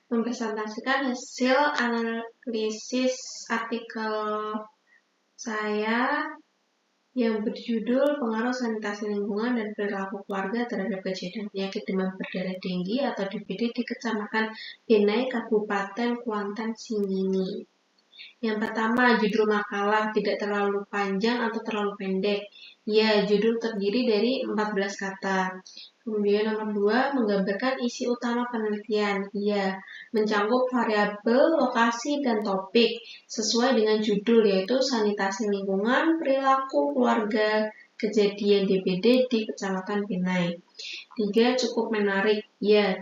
mempresentasikan hasil analisis artikel saya yang berjudul Pengaruh Sanitasi Lingkungan dan Perilaku Keluarga terhadap Kejadian Penyakit Demam Berdarah Denggi atau DBD di Kecamatan Benai, Kabupaten Kuantan, Singingi. Yang pertama, judul makalah tidak terlalu panjang atau terlalu pendek. Ya, judul terdiri dari 14 kata. Kemudian nomor 2, menggambarkan isi utama penelitian. Ya, mencakup variabel, lokasi, dan topik sesuai dengan judul, yaitu sanitasi lingkungan, perilaku keluarga, kejadian DBD di Kecamatan Benai. 3, cukup menarik. Ya,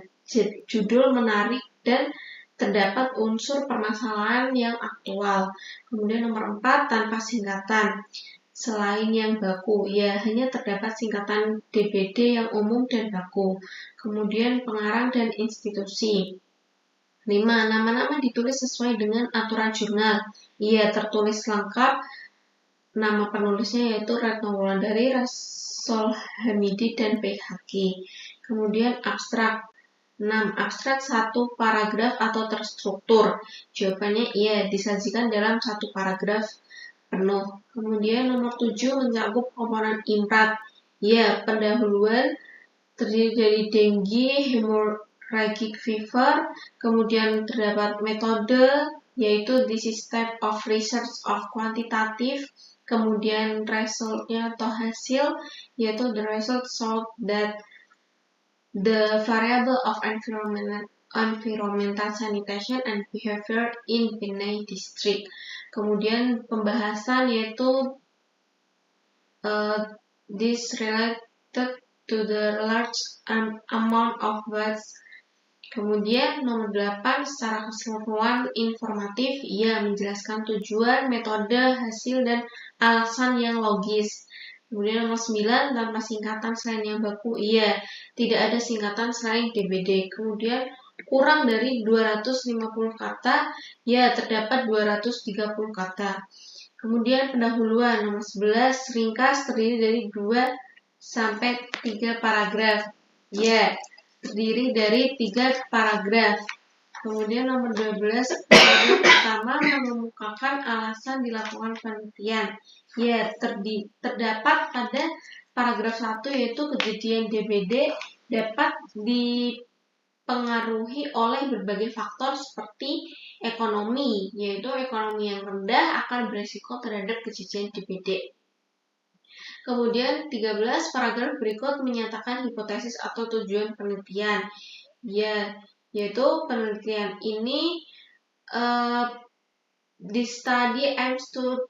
judul menarik dan terdapat unsur permasalahan yang aktual. Kemudian nomor 4, tanpa singkatan. Selain yang baku, ya hanya terdapat singkatan DBD yang umum dan baku. Kemudian pengarang dan institusi. 5, nama-nama ditulis sesuai dengan aturan jurnal. Ya, tertulis lengkap. Nama penulisnya yaitu Retno Wulandari, Rasol Hamidi, dan PHQ. Kemudian abstrak. 6. Abstrak 1 paragraf atau terstruktur. Jawabannya iya, disajikan dalam 1 paragraf penuh. Kemudian nomor 7, mencakup komponen imrat. Ya, pendahuluan terdiri dari dengue, hemorrhagic fever, kemudian terdapat metode, yaitu this is type of research of quantitative, kemudian resultnya atau hasil, yaitu the result showed that the variable of environmental sanitation and behavior in Benai District. Kemudian pembahasan yaitu this related to the large amount of waste. Kemudian nomor 8, secara keseluruhan informatif, ia menjelaskan tujuan, metode, hasil, dan alasan yang logis. Kemudian nomor 9, tanpa singkatan selain yang baku, iya, tidak ada singkatan selain DBD. Kemudian kurang dari 250 kata, ya terdapat 230 kata. Kemudian pendahuluan nomor 11, ringkas terdiri dari 2 sampai 3 paragraf. Ya, terdiri dari 3 paragraf. Kemudian nomor 12, paragraf pertama mengemukakan alasan dilakukan penelitian. Ya, terdapat pada paragraf 1 yaitu kejadian DBD dapat dipengaruhi oleh berbagai faktor seperti ekonomi, yaitu ekonomi yang rendah akan berisiko terhadap kejadian DBD. Kemudian 13, paragraf berikut menyatakan hipotesis atau tujuan penelitian. Ya, yaitu penelitian ini this study aims to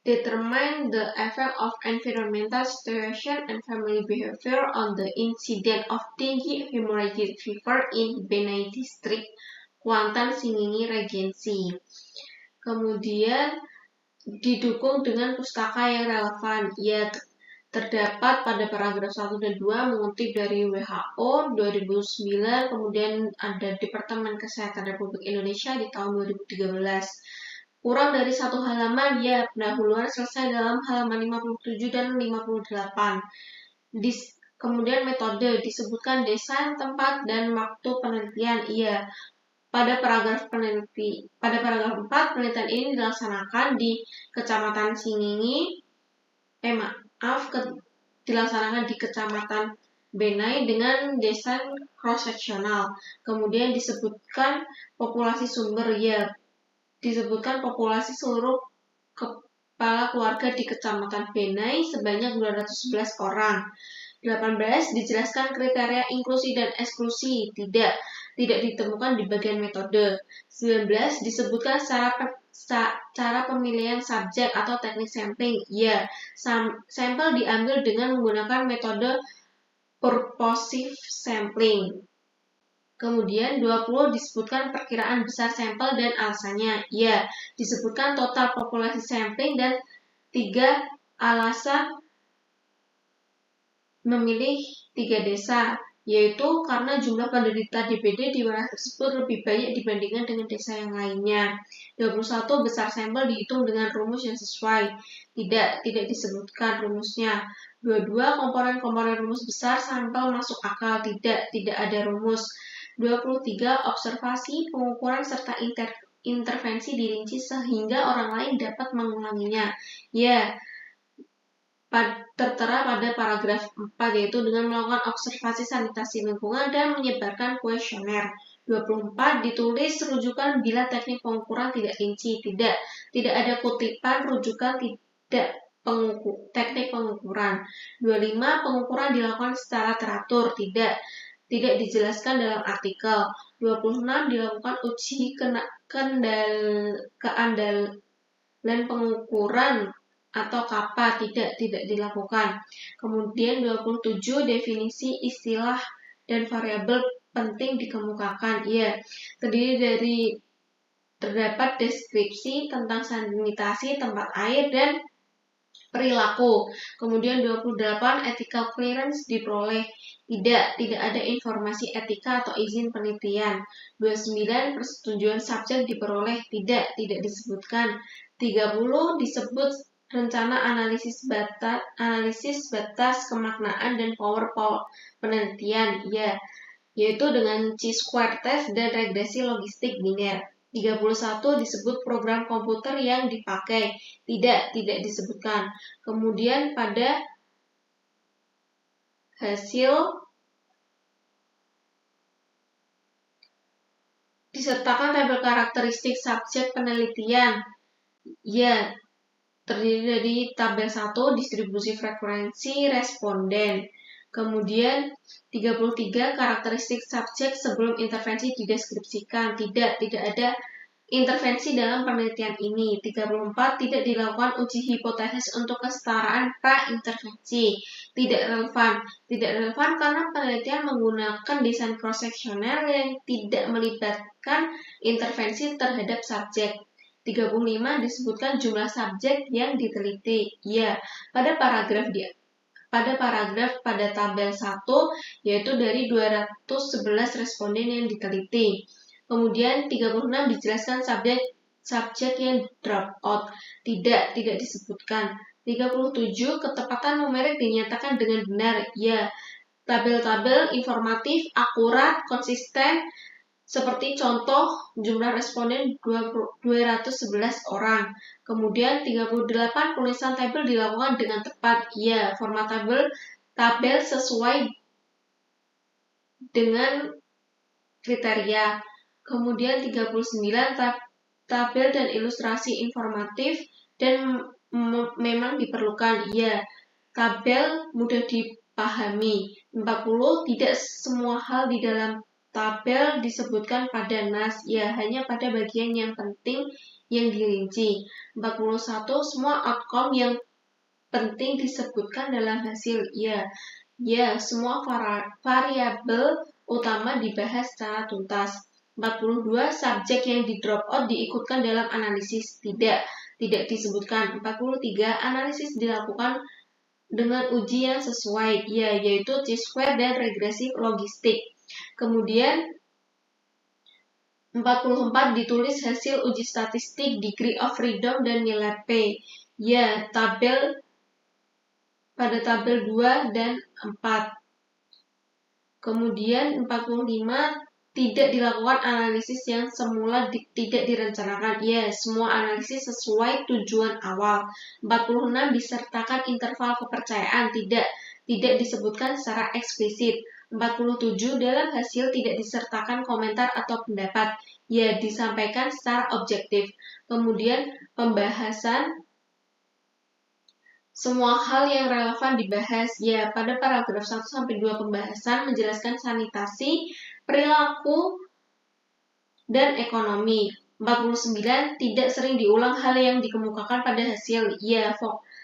determine the effect of environmental situation and family behavior on the incidence of dengue hemorrhagic fever in Benai District, Kuantan, Singingi, Regency. Kemudian didukung dengan pustaka yang relevan. Ya, terdapat pada paragraf 1 dan 2 mengutip dari WHO 2009, kemudian ada Departemen Kesehatan Republik Indonesia di tahun 2013. Kurang dari 1 halaman, ya pendahuluan selesai dalam halaman 57 dan 58. Kemudian metode disebutkan desain, tempat, dan waktu penelitian. Iya, pada paragraf 4 penelitian ini dilaksanakan di Kecamatan Singingi. Dilaksanakan di Kecamatan Benai dengan desain cross-sectional. Kemudian disebutkan populasi sumber, ya disebutkan populasi seluruh kepala keluarga di Kecamatan Benai sebanyak 211 orang. 18, dijelaskan kriteria inklusi dan eksklusi, tidak ditemukan di bagian metode. 19, disebutkan cara pemilihan subjek atau teknik sampling. Ya, sampel diambil dengan menggunakan metode purposive sampling. Kemudian 20, disebutkan perkiraan besar sampel dan alasannya. Ya, disebutkan total populasi sampling dan 3 alasan memilih 3 desa, yaitu karena jumlah penderita DBD di wilayah tersebut lebih banyak dibandingkan dengan desa yang lainnya. 21, besar sampel dihitung dengan rumus yang sesuai. Tidak disebutkan rumusnya. 22, komponen-komponen rumus besar sampel masuk akal. Tidak ada rumus. 23. Observasi, pengukuran, serta intervensi dirinci sehingga orang lain dapat mengulanginya. Ya, tertera pada paragraf 4, yaitu dengan melakukan observasi sanitasi lingkungan dan menyebarkan kuesioner. 24. Ditulis rujukan bila teknik pengukuran tidak rinci. Tidak ada kutipan rujukan teknik pengukuran. 25. Pengukuran dilakukan secara teratur. Tidak dijelaskan dalam artikel. 26. Dilakukan uji keandalan pengukuran atau KAPA. Tidak dilakukan. Kemudian 27. Definisi istilah dan variabel penting dikemukakan. Ya, terdapat deskripsi tentang sanitasi tempat air dan perilaku. Kemudian 28. Ethical clearance diperoleh. Tidak ada informasi etika atau izin penelitian. 29. Persetujuan subjek diperoleh. Tidak disebutkan. 30. Disebut rencana analisis batas kemaknaan dan power penelitian. Ya, yaitu dengan chi-square test dan regresi logistik biner. 31. Disebut program komputer yang dipakai. Tidak disebutkan. Kemudian pada hasil disertakan tabel karakteristik subjek penelitian. Ya, terdiri dari tabel 1, distribusi frekuensi responden. Kemudian 33. Karakteristik subjek sebelum intervensi dideskripsikan. Tidak ada intervensi dalam penelitian ini. 34. Tidak dilakukan uji hipotesis untuk kesetaraan pra-intervensi. Tidak relevan karena penelitian menggunakan desain cross-sectional yang tidak melibatkan intervensi terhadap subjek. 35. Disebutkan jumlah subjek yang diteliti. Ya, pada paragraf pada tabel 1, yaitu dari 211 responden yang diteliti. Kemudian 36. Dijelaskan subjek yang drop out. Tidak disebutkan. 37. Ketepatan numerik dinyatakan dengan benar. Ya, tabel-tabel informatif, akurat, konsisten, seperti contoh jumlah responden 211 orang. Kemudian 38. Penulisan tabel dilakukan dengan tepat. Ya, format tabel sesuai dengan kriteria. Kemudian 39. Tabel dan ilustrasi informatif dan memang diperlukan. Ya, tabel mudah dipahami. 40. Tidak semua hal di dalam tabel disebutkan pada nas. Ya, hanya pada bagian yang penting yang dirinci. 41. Semua outcome yang penting disebutkan dalam hasil. Ya, semua variabel utama dibahas secara tuntas. 42. Subjek yang di drop out diikutkan dalam analisis. Tidak disebutkan. 43. Analisis dilakukan dengan uji yang sesuai, yaitu chi-square dan regresi logistik. Kemudian 44. Ditulis hasil uji statistik, degree of freedom, dan nilai P. Ya, pada tabel 2 dan 4. Kemudian 45. Tidak dilakukan analisis yang semula tidak direncanakan. Ya, semua analisis sesuai tujuan awal. 46. Disertakan interval kepercayaan. Tidak disebutkan secara eksplisit. 47. Dalam hasil tidak disertakan komentar atau pendapat. Ya, disampaikan secara objektif. Kemudian pembahasan, semua hal yang relevan dibahas. Ya, pada paragraf 1-2 pembahasan menjelaskan sanitasi, perilaku, dan ekonomi. 49. Tidak sering diulang hal yang dikemukakan pada hasil. Ya,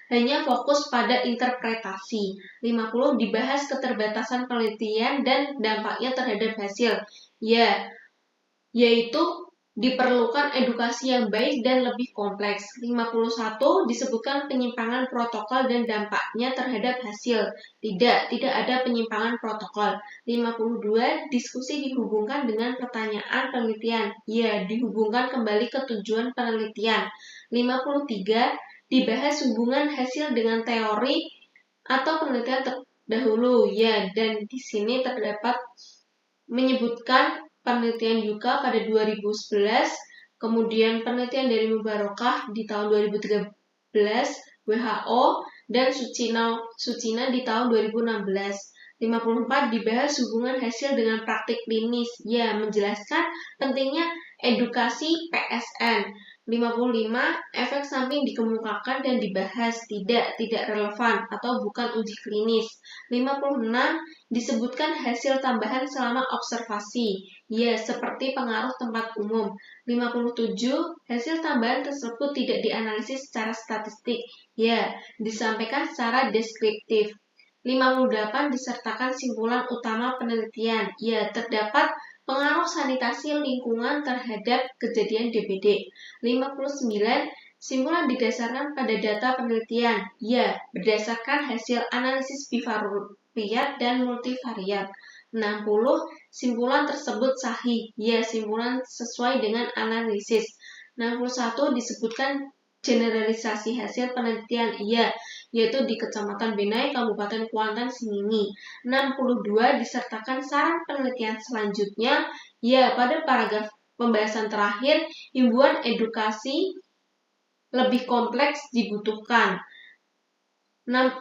hanya fokus pada interpretasi. 50. Dibahas keterbatasan penelitian dan dampaknya terhadap hasil. Ya, yaitu diperlukan edukasi yang baik dan lebih kompleks. 51. Disebutkan penyimpangan protokol dan dampaknya terhadap hasil. Tidak ada penyimpangan protokol. 52. Diskusi dihubungkan dengan pertanyaan penelitian. Ya, dihubungkan kembali ke tujuan penelitian. 53. Dibahas hubungan hasil dengan teori atau penelitian terdahulu. Ya, dan di sini terdapat menyebutkan penelitian Yuka pada 2011, kemudian penelitian dari Mubarokah di tahun 2013, WHO, dan Sucina di tahun 2016. 54 dibahas hubungan hasil dengan praktik klinis. Ya, menjelaskan pentingnya edukasi PSN. 55 efek samping dikemukakan dan dibahas, tidak relevan atau bukan uji klinis. 56 disebutkan hasil tambahan selama observasi. Ya, seperti pengaruh tempat umum. 57 hasil tambahan tersebut tidak dianalisis secara statistik. Ya, disampaikan secara deskriptif. 58 disertakan simpulan utama penelitian. Ya, terdapat pengaruh sanitasi lingkungan terhadap kejadian DBD. 59 simpulan didasarkan pada data penelitian. Ya, berdasarkan hasil analisis bivariat dan multivariat. 60 simpulan tersebut sahih. Ya, simpulan sesuai dengan analisis. 61 disebutkan generalisasi hasil penelitian. Ya, yaitu di Kecamatan Benai, Kabupaten Kuantan, Singingi. 62 disertakan saran penelitian selanjutnya. Ya, pada paragraf pembahasan terakhir, himbauan edukasi lebih kompleks dibutuhkan. 6.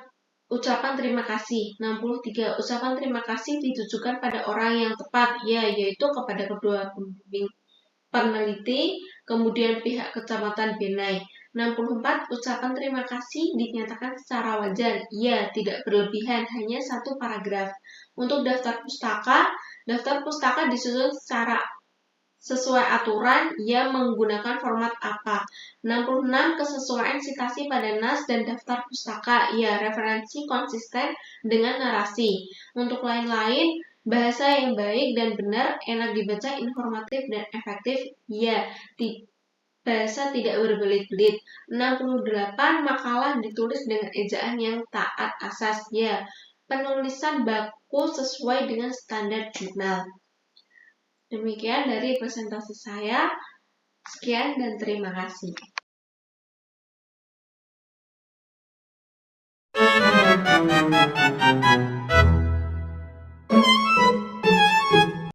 Ucapan terima kasih. 63. Ucapan terima kasih ditujukan pada orang yang tepat, ya, yaitu kepada kedua pembimbing peneliti, kemudian pihak Kecamatan Benai. 64. Ucapan terima kasih dinyatakan secara wajar, ya, tidak berlebihan, hanya satu paragraf. Untuk daftar pustaka disusun secara sesuai aturan, ia menggunakan format apa. 66. Kesesuaian citasi pada nas dan daftar pustaka, ya, referensi konsisten dengan narasi. Untuk lain-lain, bahasa yang baik dan benar, enak dibaca, informatif dan efektif, ya, bahasa tidak berbelit-belit. 68. Makalah ditulis dengan ejaan yang taat asas, ya, penulisan baku sesuai dengan standar jurnal. Demikian dari presentasi saya. Sekian dan terima kasih.